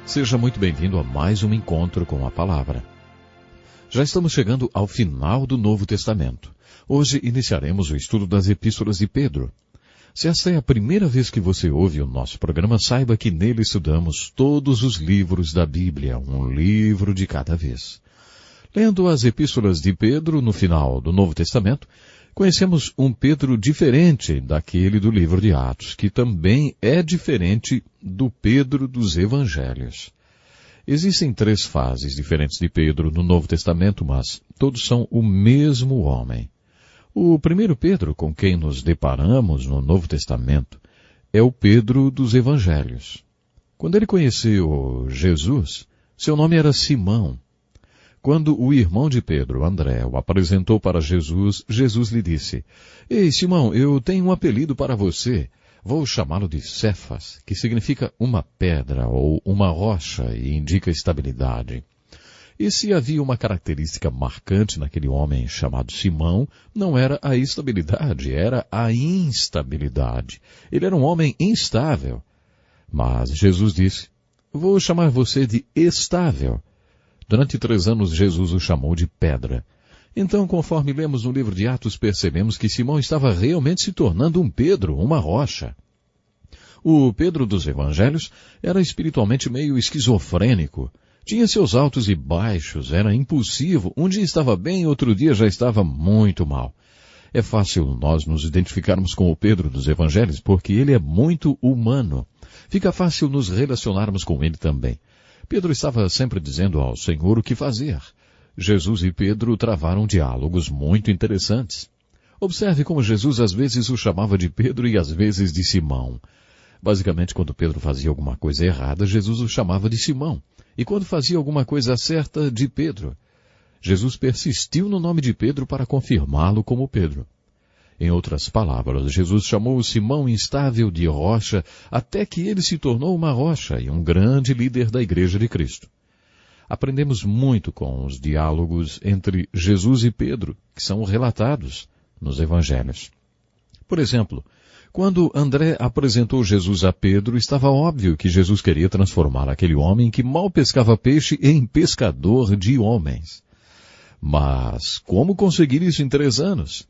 Seja muito bem-vindo a mais um encontro com a Palavra. Já estamos chegando ao final do Novo Testamento. Hoje iniciaremos o estudo das Epístolas de Pedro. Se esta é a primeira vez que você ouve o nosso programa, saiba que nele estudamos todos os livros da Bíblia, um livro de cada vez. Lendo as Epístolas de Pedro no final do Novo Testamento, conhecemos um Pedro diferente daquele do livro de Atos, que também é diferente do Pedro dos Evangelhos. Existem 3 fases diferentes de Pedro no Novo Testamento, mas todos são o mesmo homem. O primeiro Pedro com quem nos deparamos no Novo Testamento é o Pedro dos Evangelhos. Quando ele conheceu Jesus, seu nome era Simão. Quando o irmão de Pedro, André, o apresentou para Jesus, Jesus lhe disse: Ei, Simão, eu tenho um apelido para você. Vou chamá-lo de Cefas, que significa uma pedra ou uma rocha e indica estabilidade. E se havia uma característica marcante naquele homem chamado Simão, não era a estabilidade, era a instabilidade. Ele era um homem instável. Mas Jesus disse: Vou chamar você de estável. Durante 3 anos, Jesus o chamou de pedra. Então, conforme lemos no livro de Atos, percebemos que Simão estava realmente se tornando um Pedro, uma rocha. O Pedro dos Evangelhos era espiritualmente meio esquizofrênico. Tinha seus altos e baixos, era impulsivo. Um dia estava bem, outro dia já estava muito mal. É fácil nós nos identificarmos com o Pedro dos Evangelhos porque ele é muito humano. Fica fácil nos relacionarmos com ele também. Pedro estava sempre dizendo ao Senhor o que fazer. Jesus e Pedro travaram diálogos muito interessantes. Observe como Jesus às vezes o chamava de Pedro e às vezes de Simão. Basicamente, quando Pedro fazia alguma coisa errada, Jesus o chamava de Simão. E quando fazia alguma coisa certa, de Pedro. Jesus persistiu no nome de Pedro para confirmá-lo como Pedro. Em outras palavras, Jesus chamou Simão instável de rocha até que ele se tornou uma rocha e um grande líder da Igreja de Cristo. Aprendemos muito com os diálogos entre Jesus e Pedro, que são relatados nos Evangelhos. Por exemplo, quando André apresentou Jesus a Pedro, estava óbvio que Jesus queria transformar aquele homem que mal pescava peixe em pescador de homens. Mas como conseguir isso em 3 anos?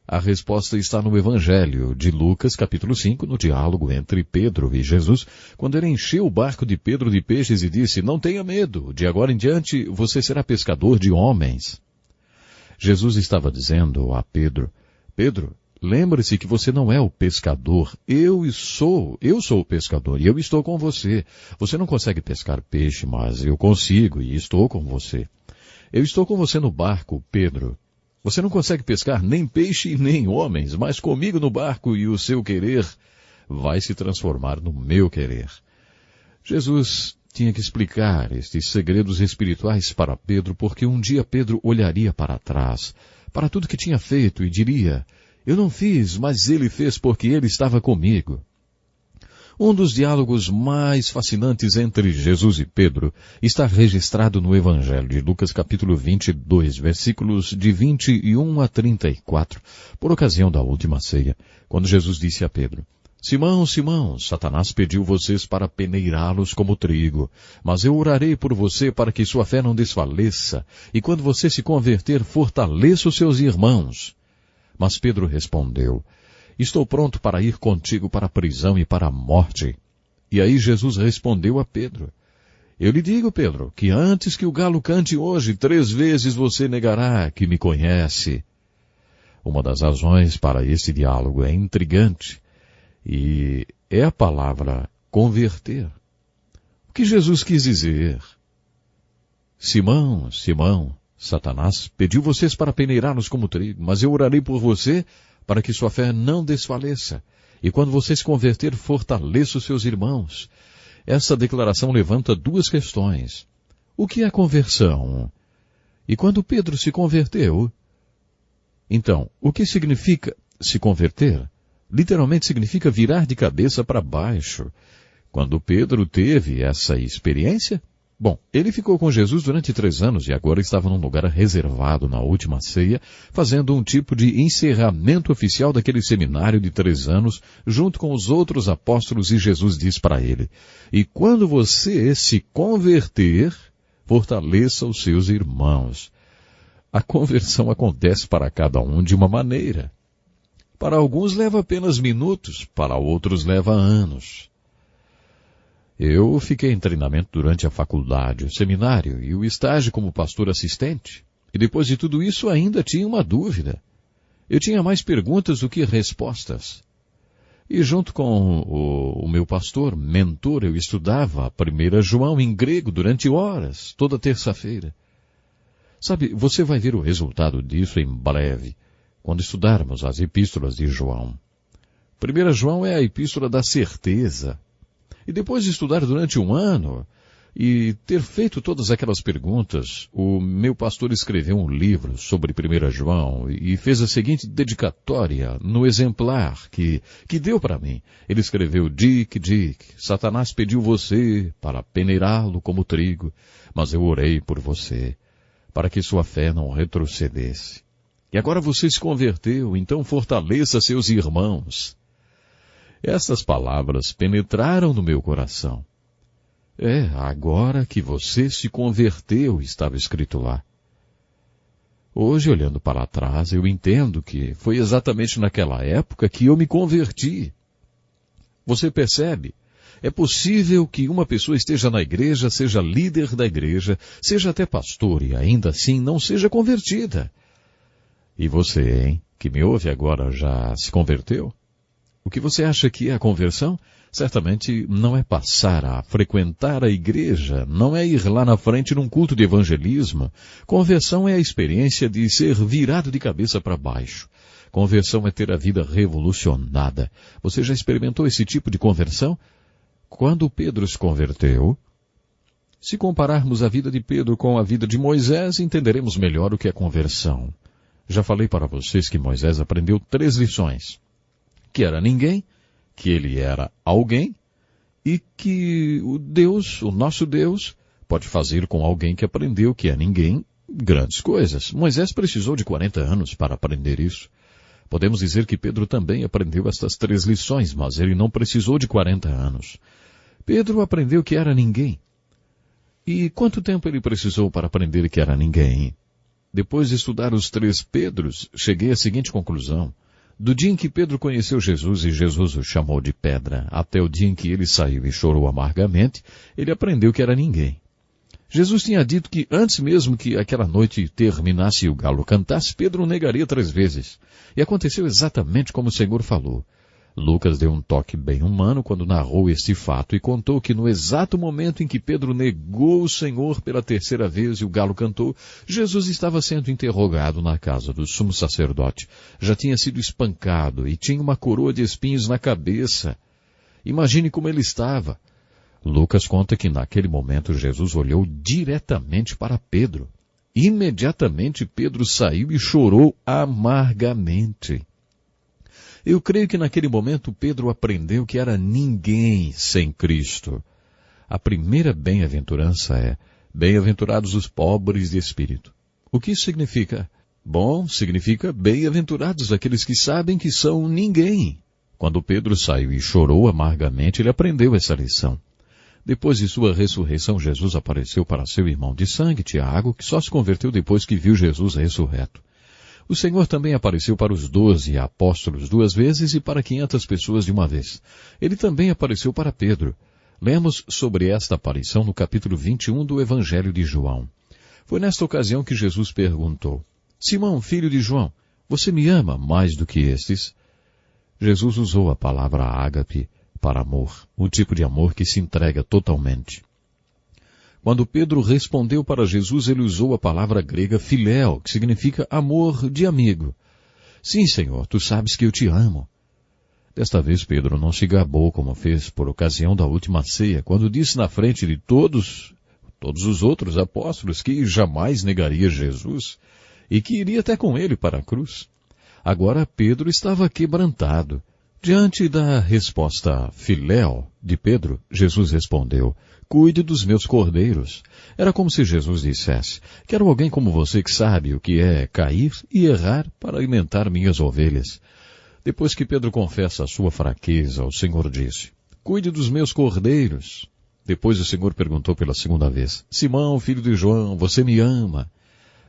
A resposta está no Evangelho de Lucas, capítulo 5, no diálogo entre Pedro e Jesus, quando ele encheu o barco de Pedro de peixes e disse: Não tenha medo, de agora em diante você será pescador de homens. Jesus estava dizendo a Pedro: Pedro, lembre-se que você não é o pescador, eu sou o pescador e eu estou com você. Você não consegue pescar peixe, mas eu consigo e estou com você. Eu estou com você no barco, Pedro. Você não consegue pescar nem peixe nem homens, mas comigo no barco e o seu querer vai se transformar no meu querer. Jesus tinha que explicar estes segredos espirituais para Pedro, porque um dia Pedro olharia para trás, para tudo que tinha feito e diria: Eu não fiz, mas ele fez porque ele estava comigo. Um dos diálogos mais fascinantes entre Jesus e Pedro está registrado no Evangelho de Lucas capítulo 22, versículos de 21 a 34, por ocasião da última ceia, quando Jesus disse a Pedro: Simão, Simão, Satanás pediu vocês para peneirá-los como trigo, mas eu orarei por você para que sua fé não desfaleça, e quando você se converter, fortaleça os seus irmãos. Mas Pedro respondeu: Estou pronto para ir contigo para a prisão e para a morte. E aí Jesus respondeu a Pedro: Eu lhe digo, Pedro, que antes que o galo cante hoje, 3 vezes você negará que me conhece. Uma das razões para esse diálogo é intrigante e é a palavra converter. O que Jesus quis dizer? Simão, Simão, Satanás pediu vocês para peneirá-los como trigo, mas eu orarei por você para que sua fé não desfaleça. E quando você se converter, fortaleça os seus irmãos. Essa declaração levanta 2 questões. O que é conversão? E quando Pedro se converteu? Então, o que significa se converter? Literalmente significa virar de cabeça para baixo. Quando Pedro teve essa experiência, Bom, ele ficou com Jesus durante 3 anos e agora estava num lugar reservado na última ceia, fazendo um tipo de encerramento oficial daquele seminário de 3 anos, junto com os outros apóstolos, e Jesus diz para ele: "E quando você se converter, fortaleça os seus irmãos." A conversão acontece para cada um de uma maneira. Para alguns leva apenas minutos, para outros leva anos. Eu fiquei em treinamento durante a faculdade, o seminário e o estágio como pastor assistente. E depois de tudo isso ainda tinha uma dúvida. Eu tinha mais perguntas do que respostas. E junto com o meu pastor, mentor, eu estudava 1 João em grego durante horas, toda terça-feira. Sabe, você vai ver o resultado disso em breve, quando estudarmos as epístolas de João. 1 João é a epístola da certeza. E depois de estudar durante 1 ano e ter feito todas aquelas perguntas, o meu pastor escreveu um livro sobre 1 João e fez a seguinte dedicatória no exemplar que deu para mim. Ele escreveu: Dick, Satanás pediu você para peneirá-lo como trigo, mas eu orei por você, para que sua fé não retrocedesse. E agora você se converteu, então fortaleça seus irmãos. Essas palavras penetraram no meu coração. Agora que você se converteu, estava escrito lá. Hoje, olhando para trás, eu entendo que foi exatamente naquela época que eu me converti. Você percebe? É possível que uma pessoa esteja na igreja, seja líder da igreja, seja até pastor e ainda assim não seja convertida. E você, hein, que me ouve agora, já se converteu? O que você acha que é a conversão? Certamente não é passar a frequentar a igreja, não é ir lá na frente num culto de evangelismo. Conversão é a experiência de ser virado de cabeça para baixo. Conversão é ter a vida revolucionada. Você já experimentou esse tipo de conversão? Quando Pedro se converteu, se compararmos a vida de Pedro com a vida de Moisés, entenderemos melhor o que é conversão. Já falei para vocês que Moisés aprendeu 3 lições. Que era ninguém, que ele era alguém, e que o nosso Deus, pode fazer com alguém que aprendeu que é ninguém grandes coisas. Moisés precisou de 40 anos para aprender isso. Podemos dizer que Pedro também aprendeu estas 3 lições, mas ele não precisou de 40 anos. Pedro aprendeu que era ninguém. E quanto tempo ele precisou para aprender que era ninguém? Depois de estudar os 3 Pedros, cheguei à seguinte conclusão. Do dia em que Pedro conheceu Jesus e Jesus o chamou de pedra, até o dia em que ele saiu e chorou amargamente, ele aprendeu que era ninguém. Jesus tinha dito que antes mesmo que aquela noite terminasse e o galo cantasse, Pedro o negaria 3 vezes. E aconteceu exatamente como o Senhor falou. Lucas deu um toque bem humano quando narrou este fato e contou que no exato momento em que Pedro negou o Senhor pela 3ª vez e o galo cantou, Jesus estava sendo interrogado na casa do sumo sacerdote. Já tinha sido espancado e tinha uma coroa de espinhos na cabeça. Imagine como ele estava. Lucas conta que naquele momento Jesus olhou diretamente para Pedro. Imediatamente Pedro saiu e chorou amargamente. Eu creio que naquele momento Pedro aprendeu que era ninguém sem Cristo. A primeira bem-aventurança é: bem-aventurados os pobres de espírito. O que isso significa? Bom, significa bem-aventurados aqueles que sabem que são ninguém. Quando Pedro saiu e chorou amargamente, ele aprendeu essa lição. Depois de sua ressurreição, Jesus apareceu para seu irmão de sangue, Tiago, que só se converteu depois que viu Jesus ressurreto. O Senhor também apareceu para os 12 apóstolos 2 vezes e para 500 pessoas de uma vez. Ele também apareceu para Pedro. Lemos sobre esta aparição no capítulo 21 do Evangelho de João. Foi nesta ocasião que Jesus perguntou: Simão, filho de João, você me ama mais do que estes? Jesus usou a palavra ágape para amor, um tipo de amor que se entrega totalmente. Quando Pedro respondeu para Jesus, ele usou a palavra grega filéu, que significa amor de amigo. Sim, Senhor, tu sabes que eu te amo. Desta vez Pedro não se gabou como fez por ocasião da última ceia, quando disse na frente de todos os outros apóstolos que jamais negaria Jesus e que iria até com ele para a cruz. Agora Pedro estava quebrantado. Diante da resposta filéu de Pedro, Jesus respondeu: cuide dos meus cordeiros. Era como se Jesus dissesse: quero alguém como você que sabe o que é cair e errar para alimentar minhas ovelhas. Depois que Pedro confessa a sua fraqueza, o Senhor disse: cuide dos meus cordeiros. Depois o Senhor perguntou pela segunda vez: Simão, filho de João, você me ama?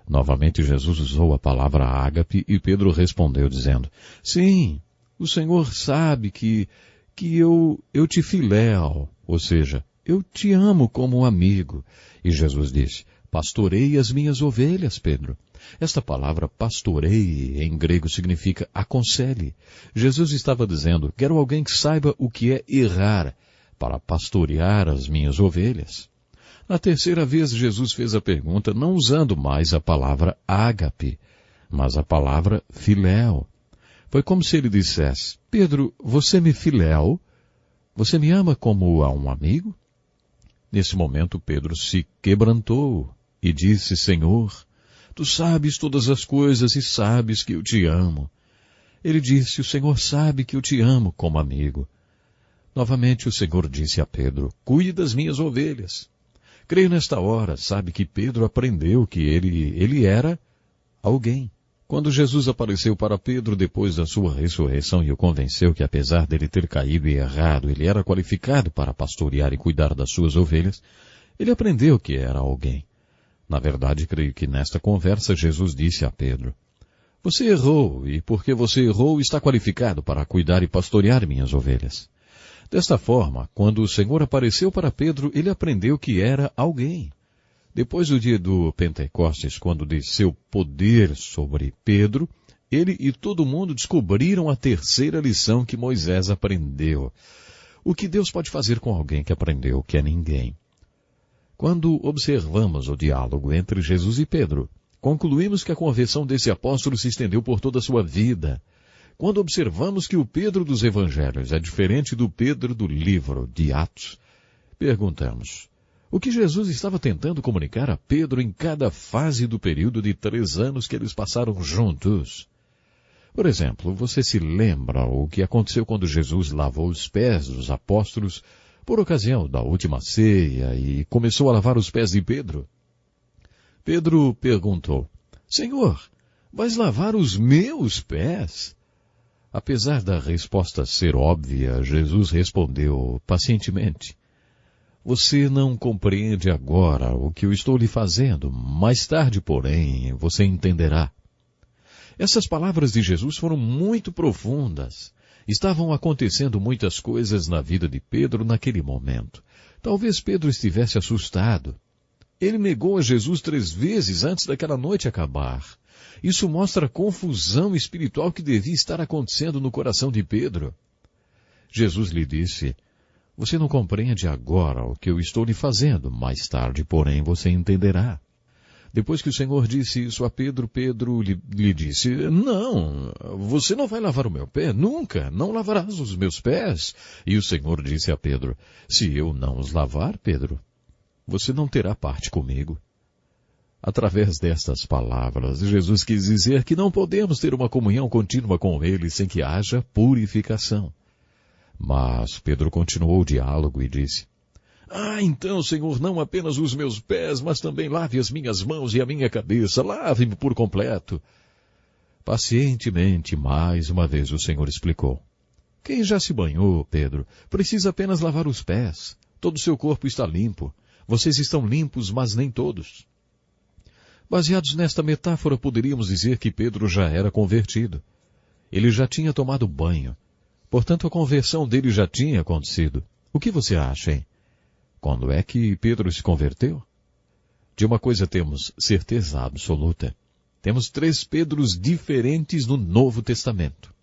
Novamente Jesus usou a palavra ágape e Pedro respondeu dizendo: sim, o Senhor sabe que eu te filéu, ou seja, eu te amo como um amigo. E Jesus disse: pastorei as minhas ovelhas, Pedro. Esta palavra pastorei em grego significa aconselhe. Jesus estava dizendo: quero alguém que saiba o que é errar para pastorear as minhas ovelhas. Na terceira vez Jesus fez a pergunta não usando mais a palavra ágape, mas a palavra filéu. Foi como se ele dissesse: Pedro, você me filéu? Você me ama como a um amigo? Nesse momento Pedro se quebrantou e disse: Senhor, tu sabes todas as coisas e sabes que eu te amo. Ele disse: o Senhor sabe que eu te amo como amigo. Novamente o Senhor disse a Pedro: cuide das minhas ovelhas. Creio nesta hora, sabe que Pedro aprendeu que ele era alguém. Quando Jesus apareceu para Pedro depois da sua ressurreição e o convenceu que apesar dele ter caído e errado, ele era qualificado para pastorear e cuidar das suas ovelhas, ele aprendeu que era alguém. Na verdade, creio que nesta conversa Jesus disse a Pedro: você errou, e porque você errou, está qualificado para cuidar e pastorear minhas ovelhas. Desta forma, quando o Senhor apareceu para Pedro, ele aprendeu que era alguém. Depois do dia do Pentecostes, quando desceu poder sobre Pedro, ele e todo mundo descobriram a terceira lição que Moisés aprendeu. O que Deus pode fazer com alguém que aprendeu que é ninguém? Quando observamos o diálogo entre Jesus e Pedro, concluímos que a conversão desse apóstolo se estendeu por toda a sua vida. Quando observamos que o Pedro dos Evangelhos é diferente do Pedro do livro de Atos, perguntamos: o que Jesus estava tentando comunicar a Pedro em cada fase do período de 3 anos que eles passaram juntos? Por exemplo, você se lembra o que aconteceu quando Jesus lavou os pés dos apóstolos por ocasião da última ceia e começou a lavar os pés de Pedro? Pedro perguntou: Senhor, vais lavar os meus pés? Apesar da resposta ser óbvia, Jesus respondeu pacientemente: você não compreende agora o que eu estou lhe fazendo, mais tarde, porém, você entenderá. Essas palavras de Jesus foram muito profundas. Estavam acontecendo muitas coisas na vida de Pedro naquele momento. Talvez Pedro estivesse assustado. Ele negou a Jesus 3 vezes antes daquela noite acabar. Isso mostra a confusão espiritual que devia estar acontecendo no coração de Pedro. Jesus lhe disse: você não compreende agora o que eu estou lhe fazendo, mais tarde, porém, você entenderá. Depois que o Senhor disse isso a Pedro, Pedro lhe disse: não, você não vai lavar o meu pé, nunca, não lavarás os meus pés. E o Senhor disse a Pedro: se eu não os lavar, Pedro, você não terá parte comigo. Através destas palavras, Jesus quis dizer que não podemos ter uma comunhão contínua com Ele sem que haja purificação. Mas Pedro continuou o diálogo e disse: então, Senhor, não apenas os meus pés, mas também lave as minhas mãos e a minha cabeça, lave-me por completo. Pacientemente, mais uma vez o Senhor explicou: quem já se banhou, Pedro, precisa apenas lavar os pés. Todo o seu corpo está limpo. Vocês estão limpos, mas nem todos. Baseados nesta metáfora, poderíamos dizer que Pedro já era convertido. Ele já tinha tomado banho. Portanto, a conversão dele já tinha acontecido. O que você acha, hein? Quando é que Pedro se converteu? De uma coisa temos certeza absoluta. Temos 3 Pedros diferentes no Novo Testamento.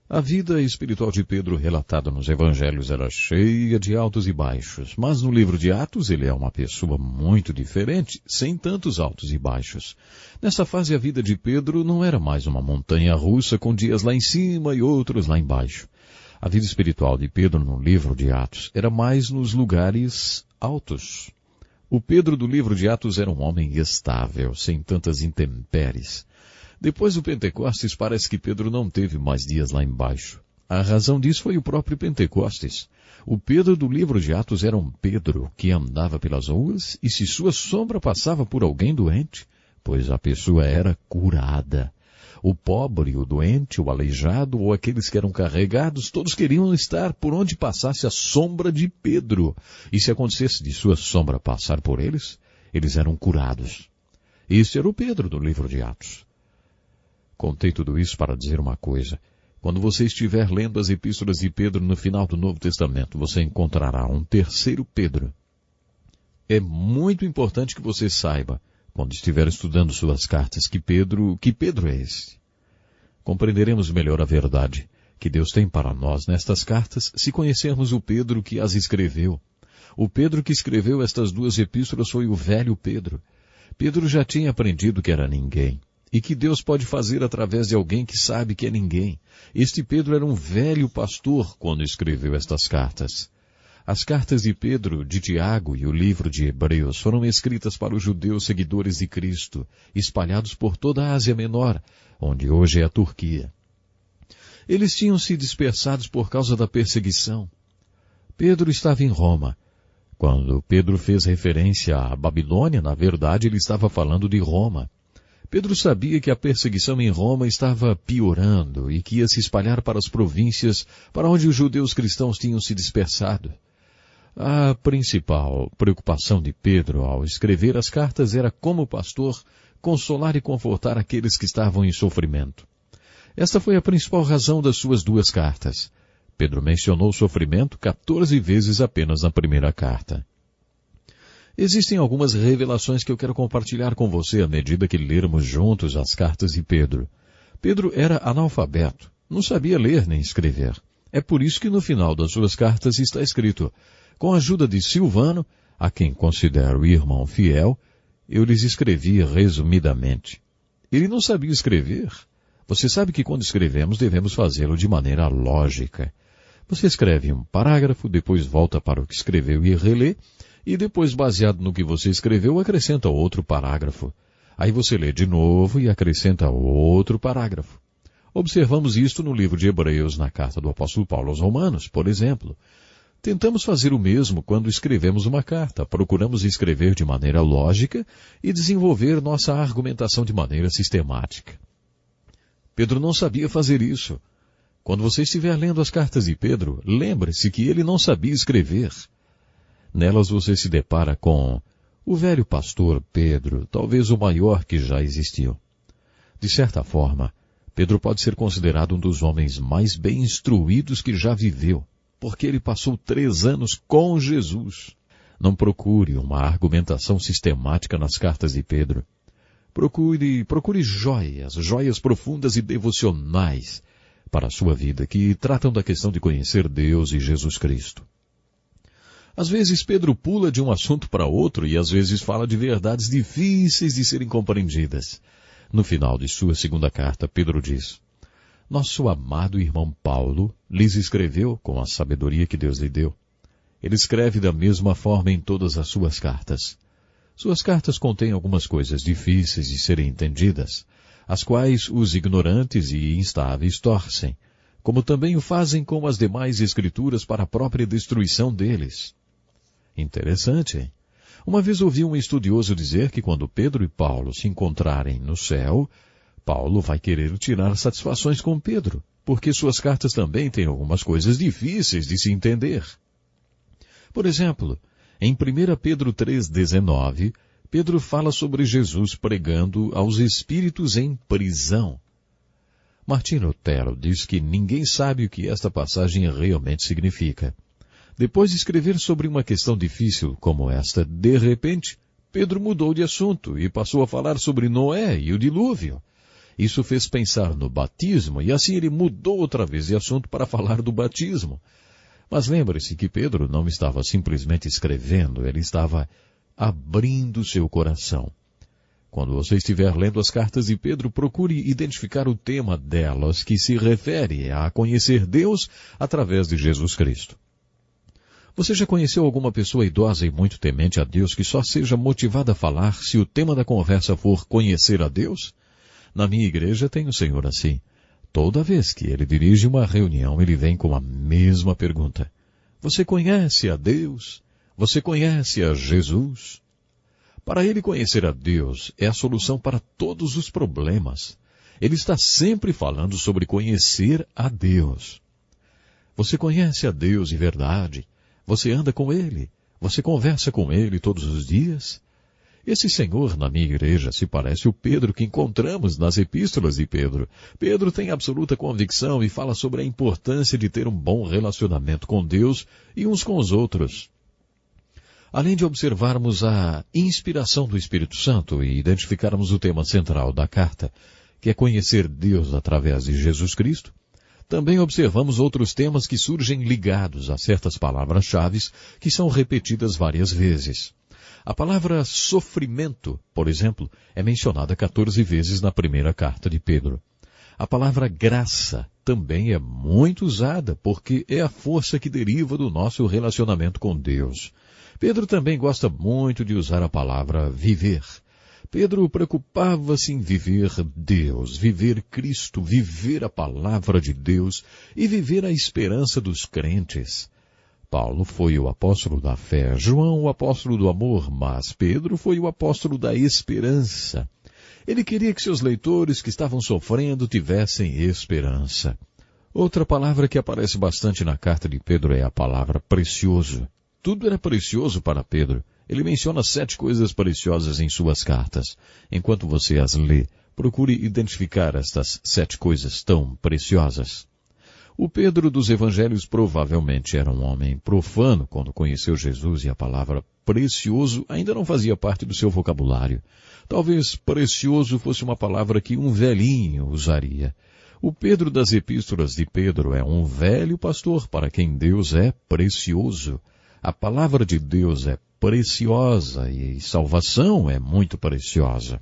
A vida espiritual de Pedro relatada nos Evangelhos era cheia de altos e baixos, mas no livro de Atos ele é uma pessoa muito diferente, sem tantos altos e baixos. Nessa fase a vida de Pedro não era mais uma montanha russa com dias lá em cima e outros lá embaixo. A vida espiritual de Pedro no livro de Atos era mais nos lugares altos. O Pedro do livro de Atos era um homem estável, sem tantas intempéries. Depois do Pentecostes, parece que Pedro não teve mais dias lá embaixo. A razão disso foi o próprio Pentecostes. O Pedro do livro de Atos era um Pedro que andava pelas ruas e se sua sombra passava por alguém doente, pois a pessoa era curada. O pobre, o doente, o aleijado ou aqueles que eram carregados, todos queriam estar por onde passasse a sombra de Pedro. E se acontecesse de sua sombra passar por eles, eles eram curados. Este era o Pedro do livro de Atos. Contei tudo isso para dizer uma coisa. Quando você estiver lendo as epístolas de Pedro no final do Novo Testamento, você encontrará um terceiro Pedro. É muito importante que você saiba, quando estiver estudando suas cartas, que Pedro é esse. Compreenderemos melhor a verdade que Deus tem para nós nestas cartas se conhecermos o Pedro que as escreveu. O Pedro que escreveu estas duas epístolas foi o velho Pedro. Pedro já tinha aprendido que era ninguém, e que Deus pode fazer através de alguém que sabe que é ninguém. Este Pedro era um velho pastor quando escreveu estas cartas. As cartas de Pedro, de Tiago e o livro de Hebreus foram escritas para os judeus seguidores de Cristo, espalhados por toda a Ásia Menor, onde hoje é a Turquia. Eles tinham se dispersado por causa da perseguição. Pedro estava em Roma. Quando Pedro fez referência à Babilônia, na verdade ele estava falando de Roma. Pedro sabia que a perseguição em Roma estava piorando e que ia se espalhar para as províncias para onde os judeus cristãos tinham se dispersado. A principal preocupação de Pedro ao escrever as cartas era, como pastor, consolar e confortar aqueles que estavam em sofrimento. Esta foi a principal razão das suas duas cartas. Pedro mencionou o sofrimento 14 vezes apenas na primeira carta. Existem algumas revelações que eu quero compartilhar com você à medida que lermos juntos as cartas de Pedro. Pedro era analfabeto, não sabia ler nem escrever. É por isso que no final das suas cartas está escrito: com a ajuda de Silvano, a quem considero irmão fiel, eu lhes escrevi resumidamente. Ele não sabia escrever. Você sabe que quando escrevemos devemos fazê-lo de maneira lógica. Você escreve um parágrafo, depois volta para o que escreveu e relê, e depois, baseado no que você escreveu, acrescenta outro parágrafo. Aí você lê de novo e acrescenta outro parágrafo. Observamos isto no livro de Hebreus, na carta do apóstolo Paulo aos Romanos, por exemplo. Tentamos fazer o mesmo quando escrevemos uma carta. Procuramos escrever de maneira lógica e desenvolver nossa argumentação de maneira sistemática. Pedro não sabia fazer isso. Quando você estiver lendo as cartas de Pedro, lembre-se que ele não sabia escrever. Nelas você se depara com o velho pastor Pedro, talvez o maior que já existiu. De certa forma, Pedro pode ser considerado um dos homens mais bem instruídos que já viveu, porque ele passou 3 anos com Jesus. Não procure uma argumentação sistemática nas cartas de Pedro. Procure joias profundas e devocionais para a sua vida, que tratam da questão de conhecer Deus e Jesus Cristo. Às vezes Pedro pula de um assunto para outro e às vezes fala de verdades difíceis de serem compreendidas. No final de sua segunda carta, Pedro diz: nosso amado irmão Paulo lhes escreveu com a sabedoria que Deus lhe deu. Ele escreve da mesma forma em todas as suas cartas. Suas cartas contêm algumas coisas difíceis de serem entendidas, as quais os ignorantes e instáveis torcem, como também o fazem com as demais escrituras para a própria destruição deles. Interessante, hein? Uma vez ouvi um estudioso dizer que quando Pedro e Paulo se encontrarem no céu, Paulo vai querer tirar satisfações com Pedro, porque suas cartas também têm algumas coisas difíceis de se entender. Por exemplo, em 1 Pedro 3,19, Pedro fala sobre Jesus pregando aos espíritos em prisão. Martinho Lutero diz que ninguém sabe o que esta passagem realmente significa. Depois de escrever sobre uma questão difícil como esta, de repente, Pedro mudou de assunto e passou a falar sobre Noé e o dilúvio. Isso fez pensar no batismo e assim ele mudou outra vez de assunto para falar do batismo. Mas lembre-se que Pedro não estava simplesmente escrevendo, ele estava abrindo seu coração. Quando você estiver lendo as cartas de Pedro, procure identificar o tema delas que se refere a conhecer Deus através de Jesus Cristo. Você já conheceu alguma pessoa idosa e muito temente a Deus que só seja motivada a falar se o tema da conversa for conhecer a Deus? Na minha igreja tem um senhor assim. Toda vez que ele dirige uma reunião, ele vem com a mesma pergunta. Você conhece a Deus? Você conhece a Jesus? Para ele, conhecer a Deus é a solução para todos os problemas. Ele está sempre falando sobre conhecer a Deus. Você conhece a Deus em verdade? Você anda com Ele? Você conversa com Ele todos os dias? Esse senhor na minha igreja se parece o Pedro que encontramos nas epístolas de Pedro. Pedro tem absoluta convicção e fala sobre a importância de ter um bom relacionamento com Deus e uns com os outros. Além de observarmos a inspiração do Espírito Santo e identificarmos o tema central da carta, que é conhecer Deus através de Jesus Cristo, também observamos outros temas que surgem ligados a certas palavras-chave que são repetidas várias vezes. A palavra sofrimento, por exemplo, é mencionada 14 vezes na primeira carta de Pedro. A palavra graça também é muito usada porque é a força que deriva do nosso relacionamento com Deus. Pedro também gosta muito de usar a palavra viver. Pedro preocupava-se em viver Deus, viver Cristo, viver a palavra de Deus e viver a esperança dos crentes. Paulo foi o apóstolo da fé, João o apóstolo do amor, mas Pedro foi o apóstolo da esperança. Ele queria que seus leitores que estavam sofrendo tivessem esperança. Outra palavra que aparece bastante na carta de Pedro é a palavra precioso. Tudo era precioso para Pedro. Ele menciona 7 coisas preciosas em suas cartas. Enquanto você as lê, procure identificar estas 7 coisas tão preciosas. O Pedro dos Evangelhos provavelmente era um homem profano quando conheceu Jesus e a palavra precioso ainda não fazia parte do seu vocabulário. Talvez precioso fosse uma palavra que um velhinho usaria. O Pedro das Epístolas de Pedro é um velho pastor para quem Deus é precioso. A palavra de Deus é preciosa e salvação é muito preciosa.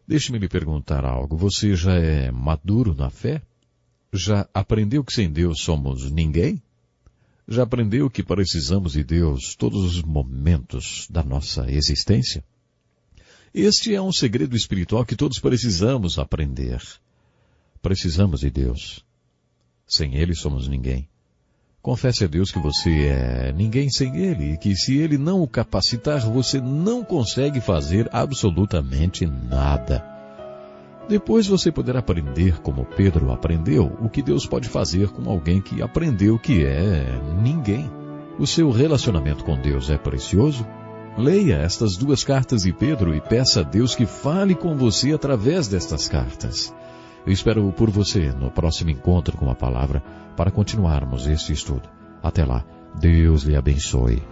Deixe-me lhe perguntar algo. Você já é maduro na fé? Já aprendeu que sem Deus somos ninguém? Já aprendeu que precisamos de Deus todos os momentos da nossa existência? Este é um segredo espiritual que todos precisamos aprender. Precisamos de Deus. Sem Ele somos ninguém. Confesse a Deus que você é ninguém sem Ele e que se Ele não o capacitar, você não consegue fazer absolutamente nada. Depois você poderá aprender como Pedro aprendeu o que Deus pode fazer com alguém que aprendeu que é ninguém. O seu relacionamento com Deus é precioso? Leia estas 2 cartas de Pedro e peça a Deus que fale com você através destas cartas. Eu espero por você no próximo encontro com a palavra para continuarmos este estudo. Até lá, Deus lhe abençoe.